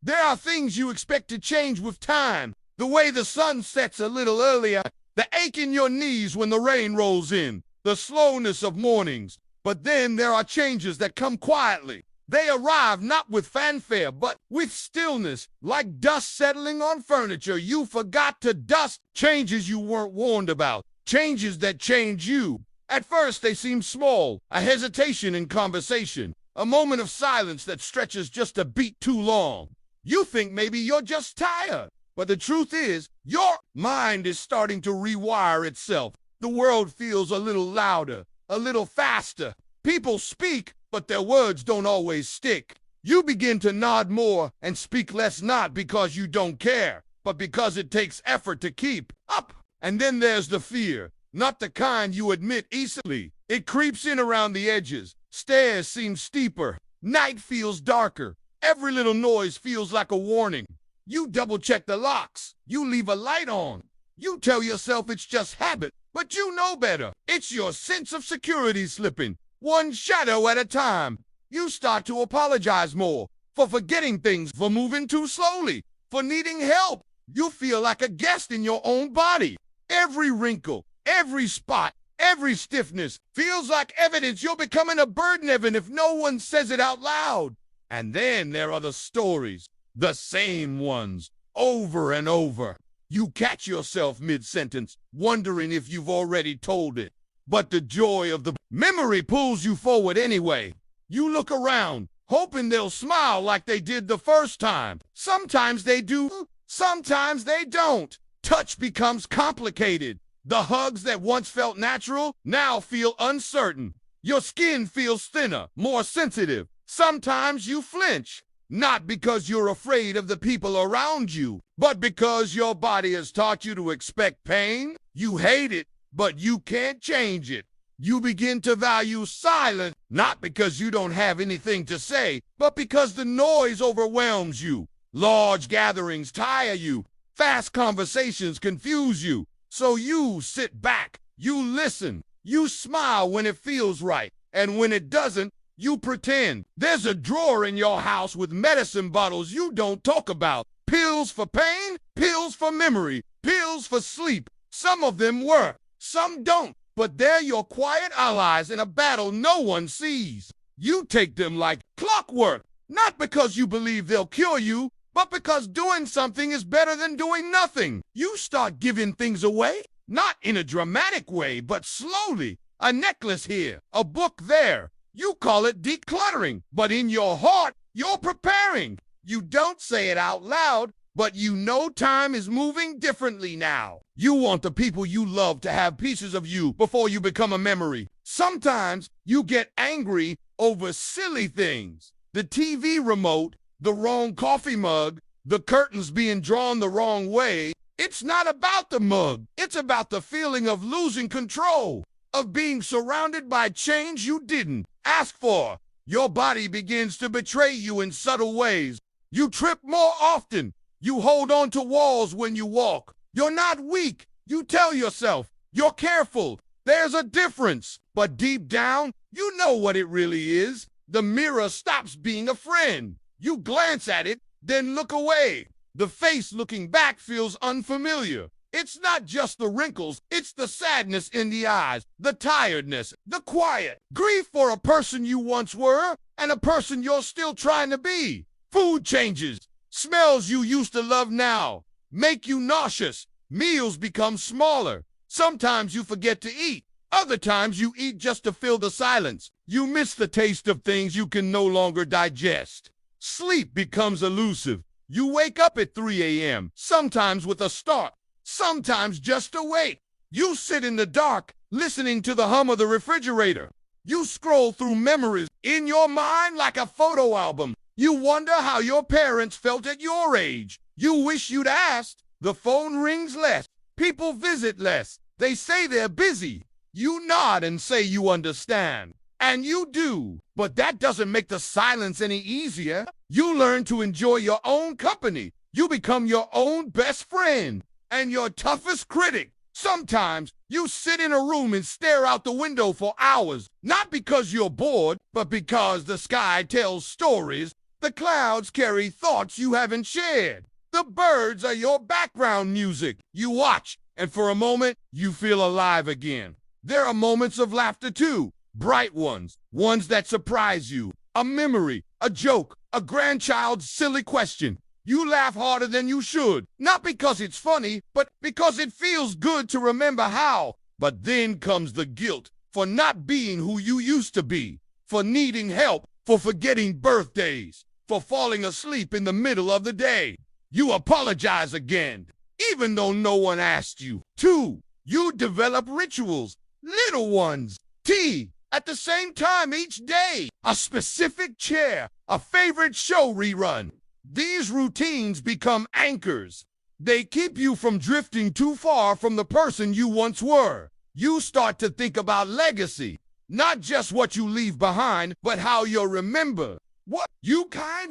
There are things you expect to change with time. The way the sun sets a little earlier, the ache in your knees when the rain rolls in, the slowness of mornings. But then there are changes that come quietly. They arrive not with fanfare, but with stillness, like dust settling on furniture you forgot to dust. Changes you weren't warned about, changes that change you. At first they seem small, a hesitation in conversation, a moment of silence that stretches just a beat too long. You think maybe you're just tired, but the truth is, your mind is starting to rewire itself. The world feels a little louder, a little faster. People speak, but their words don't always stick. You begin to nod more and speak less, not because you don't care, but because it takes effort to keep up. And then there's the fear, not the kind you admit easily. It creeps in around the edges. Stairs seem steeper. Night feels darker. Every little noise feels like a warning. You double-check the locks. You leave a light on. You tell yourself it's just habit, but you know better. It's your sense of security slipping, one shadow at a time. You start to apologize more for forgetting things, for moving too slowly, for needing help. You feel like a guest in your own body. Every wrinkle, every spot, every stiffness feels like evidence you're becoming a burden, even if no one says it out loud. And then there are the stories, the same ones, over and over. You catch yourself mid-sentence, wondering if you've already told it. But the joy of the memory pulls you forward anyway. You look around, hoping they'll smile like they did the first time. Sometimes they do, sometimes they don't. Touch becomes complicated. The hugs that once felt natural now feel uncertain. Your skin feels thinner, more sensitive. Sometimes you flinch, not because you're afraid of the people around you, but because your body has taught you to expect pain. You hate it, but you can't change it. You begin to value silence, not because you don't have anything to say, but because the noise overwhelms you. Large gatherings tire you. Fast conversations confuse you. So you sit back, you listen, you smile when it feels right, and when it doesn't, you pretend. There's a drawer in your house with medicine bottles you don't talk about. Pills for pain, pills for memory, pills for sleep. Some of them work, some don't, but they're your quiet allies in a battle no one sees. You take them like clockwork, not because you believe they'll cure you, but because doing something is better than doing nothing. You start giving things away, not in a dramatic way, but slowly. A necklace here, a book there. You call it decluttering, but in your heart, you're preparing. You don't say it out loud, but you know time is moving differently now. You want the people you love to have pieces of you before you become a memory. Sometimes you get angry over silly things. The TV remote, the wrong coffee mug, the curtains being drawn the wrong way. It's not about the mug. It's about the feeling of losing control, of being surrounded by change you didn't ask for. Your body begins to betray you in subtle ways. You trip more often. You hold on to walls when you walk. You're not weak. You tell yourself you're careful. There's a difference. But deep down, you know what it really is. The mirror stops being a friend. You glance at it, then look away. The face looking back feels unfamiliar. It's not just the wrinkles, it's the sadness in the eyes, the tiredness, the quiet. Grief for a person you once were and a person you're still trying to be. Food changes. Smells you used to love now make you nauseous. Meals become smaller. Sometimes you forget to eat. Other times you eat just to fill the silence. You miss the taste of things you can no longer digest. Sleep becomes elusive. You wake up at 3 a.m., sometimes with a start, sometimes just awake. You sit in the dark, listening to the hum of the refrigerator. You scroll through memories in your mind like a photo album. You wonder how your parents felt at your age. You wish you'd asked. The phone rings less. People visit less. They say they're busy. You nod and say you understand. And you do. But that doesn't make the silence any easier. You learn to enjoy your own company. You become your own best friend and your toughest critic. Sometimes you sit in a room and stare out the window for hours, not because you're bored, but because the sky tells stories. The clouds carry thoughts you haven't shared. The birds are your background music. You watch, and for a moment, you feel alive again. There are moments of laughter too, bright ones that surprise you. A memory, a joke, a grandchild's silly question. You laugh harder than you should, not because it's funny, but because it feels good to remember how. But then comes the guilt for not being who you used to be, for needing help, for forgetting birthdays, for falling asleep in the middle of the day. You apologize again, even though no one asked you to. You develop rituals, little ones, tea at the same time each day, a specific chair, a favorite show rerun. These routines become anchors. They keep you from drifting too far from the person you once were. You start to think about legacy, not just what you leave behind, but how you're remembered. What?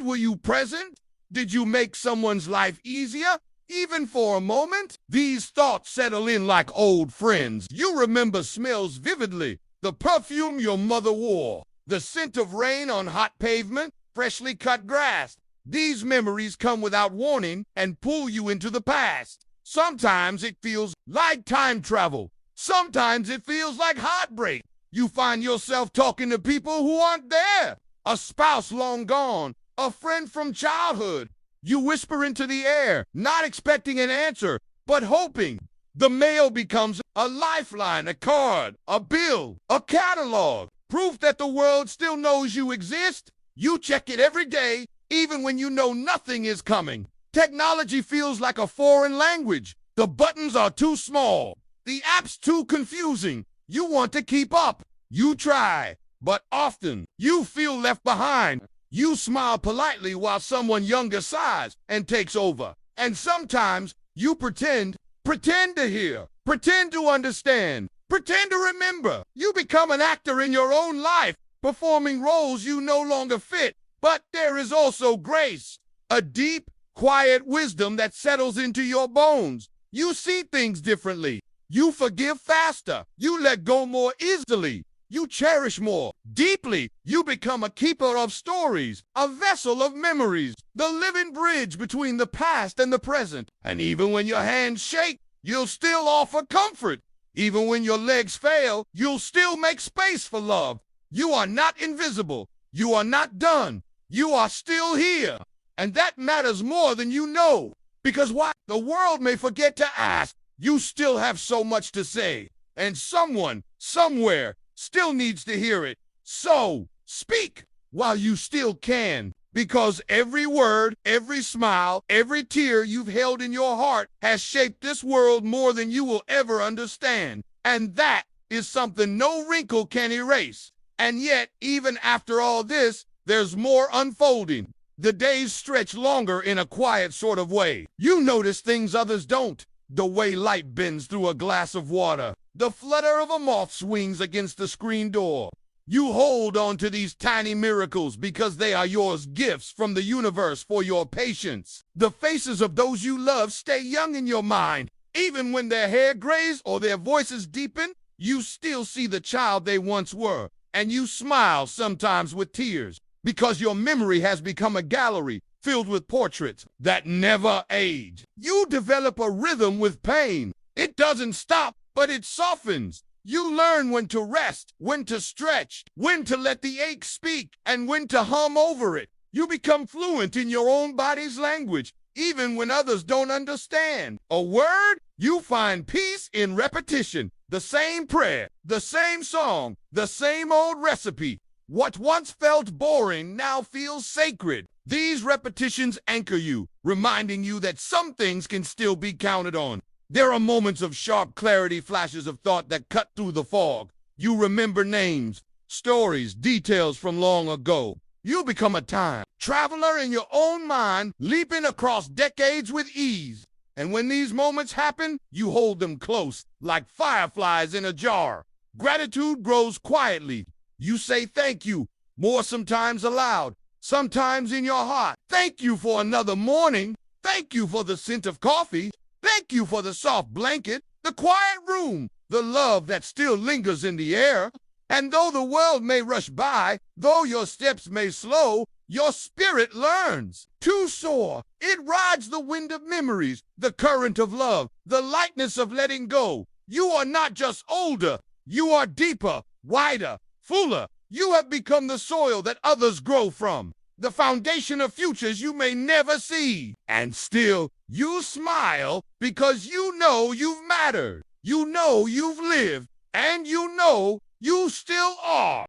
Were you present? Did you make someone's life easier, even for a moment? These thoughts settle in like old friends. You remember smells vividly. The perfume your mother wore, the scent of rain on hot pavement, freshly cut grass. These memories come without warning and pull you into the past. Sometimes it feels like time travel. Sometimes it feels like heartbreak. You find yourself talking to people who aren't there. A spouse long gone, a friend from childhood. You whisper into the air, not expecting an answer, but hoping. The mail becomes a lifeline, a card, a bill, a catalog, proof that the world still knows you exist. You check it every day, even when you know nothing is coming. Technology feels like a foreign language. The buttons are too small. The app's too confusing. You want to keep up. You try, but often you feel left behind. You smile politely while someone younger sighs and takes over. And sometimes you pretend to hear, pretend to understand, pretend to remember. You become an actor in your own life, performing roles you no longer fit. But there is also grace, a deep, quiet wisdom that settles into your bones. You see things differently. You forgive faster. You let go more easily. You cherish more deeply. You become a keeper of stories, a vessel of memories, the living bridge between the past and the present. And even when your hands shake, you'll still offer comfort. Even when your legs fail, you'll still make space for love. You are not invisible. You are not done. You are still here. And that matters more than you know. Because while the world may forget to ask, you still have so much to say. And someone, somewhere, still needs to hear it. So, speak while you still can. Because every word, every smile, every tear you've held in your heart has shaped this world more than you will ever understand. And that is something no wrinkle can erase. And yet, even after all this, there's more unfolding. The days stretch longer in a quiet sort of way. You notice things others don't. The way light bends through a glass of water. The flutter of a moth swings against the screen door. You hold on to these tiny miracles because they are yours, gifts from the universe for your patience. The faces of those you love stay young in your mind. Even when their hair grays or their voices deepen, you still see the child they once were. And you smile sometimes with tears because your memory has become a gallery filled with portraits that never age. You develop a rhythm with pain. It doesn't stop, but it softens. You learn when to rest, when to stretch, when to let the ache speak, and when to hum over it. You become fluent in your own body's language, even when others don't understand. A word? You find peace in repetition. The same prayer, the same song, the same old recipe. What once felt boring now feels sacred. These repetitions anchor you, reminding you that some things can still be counted on. There are moments of sharp clarity, flashes of thought that cut through the fog. You remember names, stories, details from long ago. You become a time traveler in your own mind, leaping across decades with ease. And when these moments happen, you hold them close, like fireflies in a jar. Gratitude grows quietly. You say thank you, more sometimes aloud, sometimes in your heart. Thank you for another morning. Thank you for the scent of coffee. Thank you for the soft blanket, the quiet room, the love that still lingers in the air. And though the world may rush by, though your steps may slow, Your spirit learns to soar. It rides the wind of memories, the current of love, the lightness of letting go. You are not just older, you are deeper, wider, fuller. You have become the soil that others grow from, the foundation of futures you may never see. And still, you smile because you know you've mattered. You know you've lived, and you know you still are.